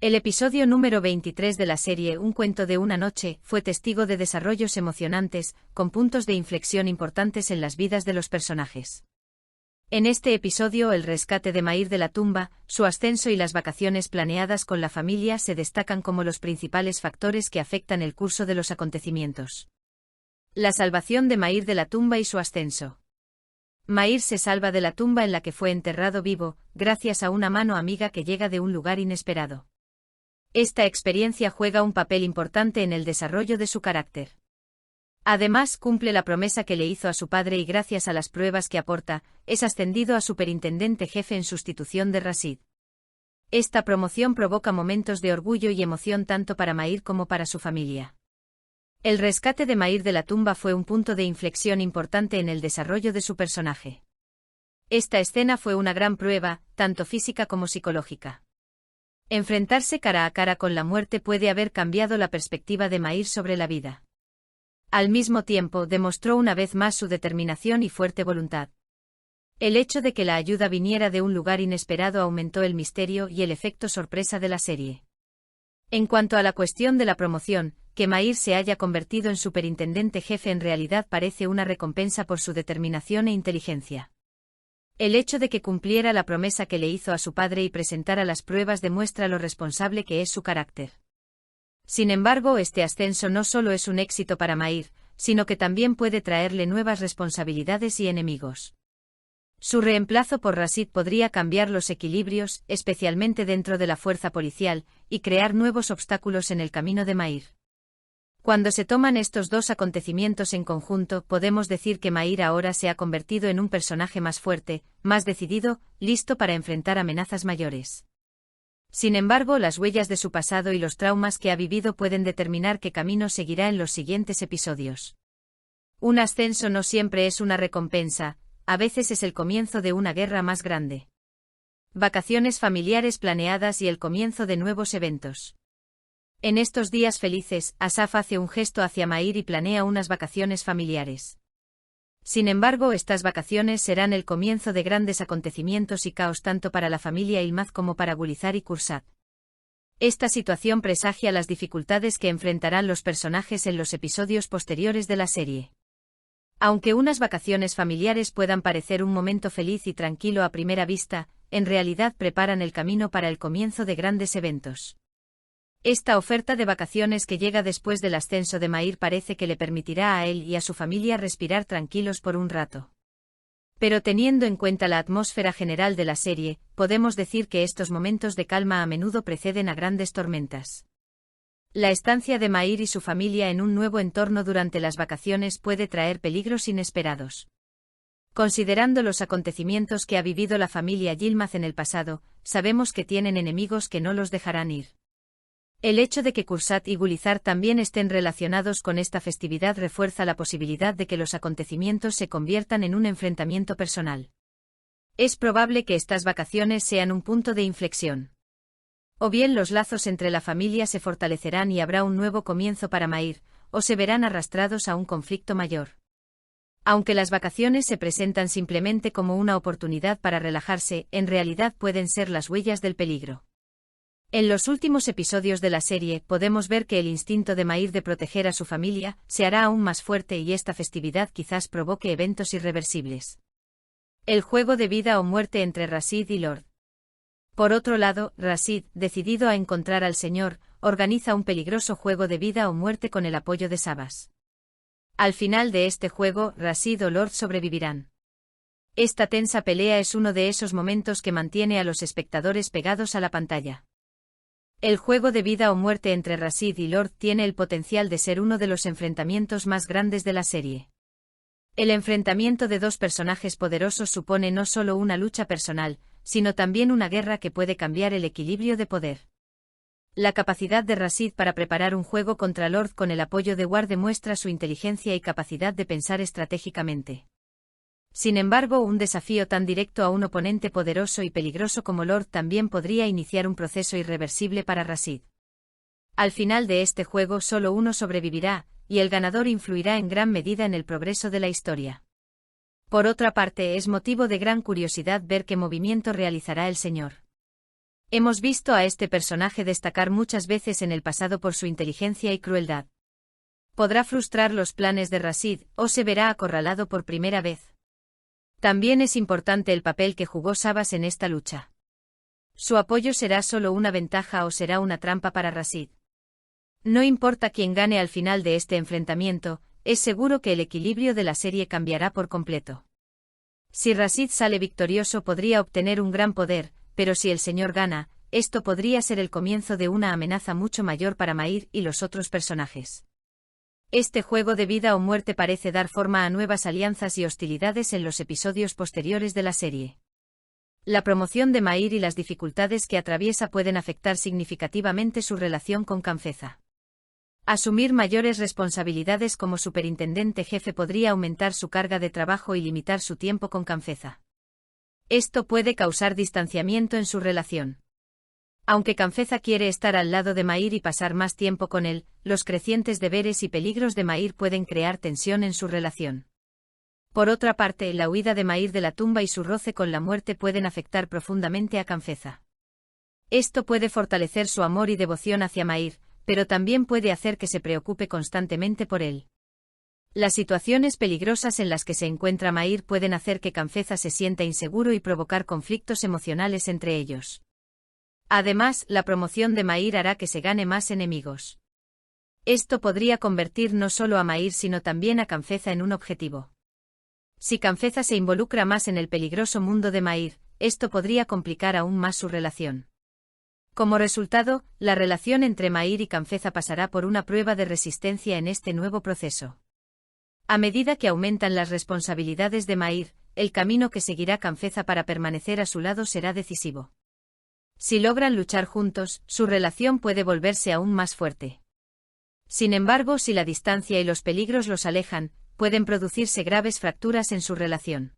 El episodio número 23 de la serie Un cuento de una noche fue testigo de desarrollos emocionantes, con puntos de inflexión importantes en las vidas de los personajes. En este episodio el rescate de Mair de la tumba, su ascenso y las vacaciones planeadas con la familia se destacan como los principales factores que afectan el curso de los acontecimientos. La salvación de Mair de la tumba y su ascenso. Mair se salva de la tumba en la que fue enterrado vivo, gracias a una mano amiga que llega de un lugar inesperado. Esta experiencia juega un papel importante en el desarrollo de su carácter. Además, cumple la promesa que le hizo a su padre y gracias a las pruebas que aporta, es ascendido a superintendente jefe en sustitución de Rashid. Esta promoción provoca momentos de orgullo y emoción tanto para Mair como para su familia. El rescate de Mair de la tumba fue un punto de inflexión importante en el desarrollo de su personaje. Esta escena fue una gran prueba, tanto física como psicológica. Enfrentarse cara a cara con la muerte puede haber cambiado la perspectiva de Mair sobre la vida. Al mismo tiempo, demostró una vez más su determinación y fuerte voluntad. El hecho de que la ayuda viniera de un lugar inesperado aumentó el misterio y el efecto sorpresa de la serie. En cuanto a la cuestión de la promoción, que Mair se haya convertido en superintendente jefe en realidad parece una recompensa por su determinación e inteligencia. El hecho de que cumpliera la promesa que le hizo a su padre y presentara las pruebas demuestra lo responsable que es su carácter. Sin embargo, este ascenso no solo es un éxito para Mair, sino que también puede traerle nuevas responsabilidades y enemigos. Su reemplazo por Rashid podría cambiar los equilibrios, especialmente dentro de la fuerza policial, y crear nuevos obstáculos en el camino de Mair. Cuando se toman estos dos acontecimientos en conjunto, podemos decir que Mair ahora se ha convertido en un personaje más fuerte, más decidido, listo para enfrentar amenazas mayores. Sin embargo, las huellas de su pasado y los traumas que ha vivido pueden determinar qué camino seguirá en los siguientes episodios. Un ascenso no siempre es una recompensa, a veces es el comienzo de una guerra más grande. Vacaciones familiares planeadas y el comienzo de nuevos eventos. En estos días felices, Asaf hace un gesto hacia Mair y planea unas vacaciones familiares. Sin embargo, estas vacaciones serán el comienzo de grandes acontecimientos y caos tanto para la familia Ilmaz como para Gulizar y Kursat. Esta situación presagia las dificultades que enfrentarán los personajes en los episodios posteriores de la serie. Aunque unas vacaciones familiares puedan parecer un momento feliz y tranquilo a primera vista, en realidad preparan el camino para el comienzo de grandes eventos. Esta oferta de vacaciones que llega después del ascenso de Mair parece que le permitirá a él y a su familia respirar tranquilos por un rato. Pero teniendo en cuenta la atmósfera general de la serie, podemos decir que estos momentos de calma a menudo preceden a grandes tormentas. La estancia de Mair y su familia en un nuevo entorno durante las vacaciones puede traer peligros inesperados. Considerando los acontecimientos que ha vivido la familia Yilmaz en el pasado, sabemos que tienen enemigos que no los dejarán ir. El hecho de que Kursat y Gulizar también estén relacionados con esta festividad refuerza la posibilidad de que los acontecimientos se conviertan en un enfrentamiento personal. Es probable que estas vacaciones sean un punto de inflexión. O bien los lazos entre la familia se fortalecerán y habrá un nuevo comienzo para Mair, o se verán arrastrados a un conflicto mayor. Aunque las vacaciones se presentan simplemente como una oportunidad para relajarse, en realidad pueden ser las huellas del peligro. En los últimos episodios de la serie, podemos ver que el instinto de Mair de proteger a su familia se hará aún más fuerte y esta festividad quizás provoque eventos irreversibles. El juego de vida o muerte entre Rashid y Lord. Por otro lado, Rashid, decidido a encontrar al Señor, organiza un peligroso juego de vida o muerte con el apoyo de Sabas. Al final de este juego, Rashid o Lord sobrevivirán. Esta tensa pelea es uno de esos momentos que mantiene a los espectadores pegados a la pantalla. El juego de vida o muerte entre Rashid y Lord tiene el potencial de ser uno de los enfrentamientos más grandes de la serie. El enfrentamiento de dos personajes poderosos supone no solo una lucha personal, sino también una guerra que puede cambiar el equilibrio de poder. La capacidad de Rashid para preparar un juego contra Lord con el apoyo de War demuestra su inteligencia y capacidad de pensar estratégicamente. Sin embargo, un desafío tan directo a un oponente poderoso y peligroso como Lord también podría iniciar un proceso irreversible para Rashid. Al final de este juego solo uno sobrevivirá, y el ganador influirá en gran medida en el progreso de la historia. Por otra parte, es motivo de gran curiosidad ver qué movimiento realizará el Señor. Hemos visto a este personaje destacar muchas veces en el pasado por su inteligencia y crueldad. Podrá frustrar los planes de Rashid, o se verá acorralado por primera vez. También es importante el papel que jugó Sabas en esta lucha. ¿Su apoyo será solo una ventaja o será una trampa para Rashid? No importa quién gane al final de este enfrentamiento, es seguro que el equilibrio de la serie cambiará por completo. Si Rashid sale victorioso podría obtener un gran poder, pero si el señor gana, esto podría ser el comienzo de una amenaza mucho mayor para Mair y los otros personajes. Este juego de vida o muerte parece dar forma a nuevas alianzas y hostilidades en los episodios posteriores de la serie. La promoción de Mair y las dificultades que atraviesa pueden afectar significativamente su relación con Kanfeza. Asumir mayores responsabilidades como superintendente jefe podría aumentar su carga de trabajo y limitar su tiempo con Kanfeza. Esto puede causar distanciamiento en su relación. Aunque Kanfeza quiere estar al lado de Mair y pasar más tiempo con él, los crecientes deberes y peligros de Mair pueden crear tensión en su relación. Por otra parte, la huida de Mair de la tumba y su roce con la muerte pueden afectar profundamente a Kanfeza. Esto puede fortalecer su amor y devoción hacia Mair, pero también puede hacer que se preocupe constantemente por él. Las situaciones peligrosas en las que se encuentra Mair pueden hacer que Kanfeza se sienta inseguro y provocar conflictos emocionales entre ellos. Además, la promoción de Mair hará que se gane más enemigos. Esto podría convertir no solo a Mair sino también a Kanfeza en un objetivo. Si Kanfeza se involucra más en el peligroso mundo de Mair, esto podría complicar aún más su relación. Como resultado, la relación entre Mair y Kanfeza pasará por una prueba de resistencia en este nuevo proceso. A medida que aumentan las responsabilidades de Mair, el camino que seguirá Kanfeza para permanecer a su lado será decisivo. Si logran luchar juntos, su relación puede volverse aún más fuerte. Sin embargo, si la distancia y los peligros los alejan, pueden producirse graves fracturas en su relación.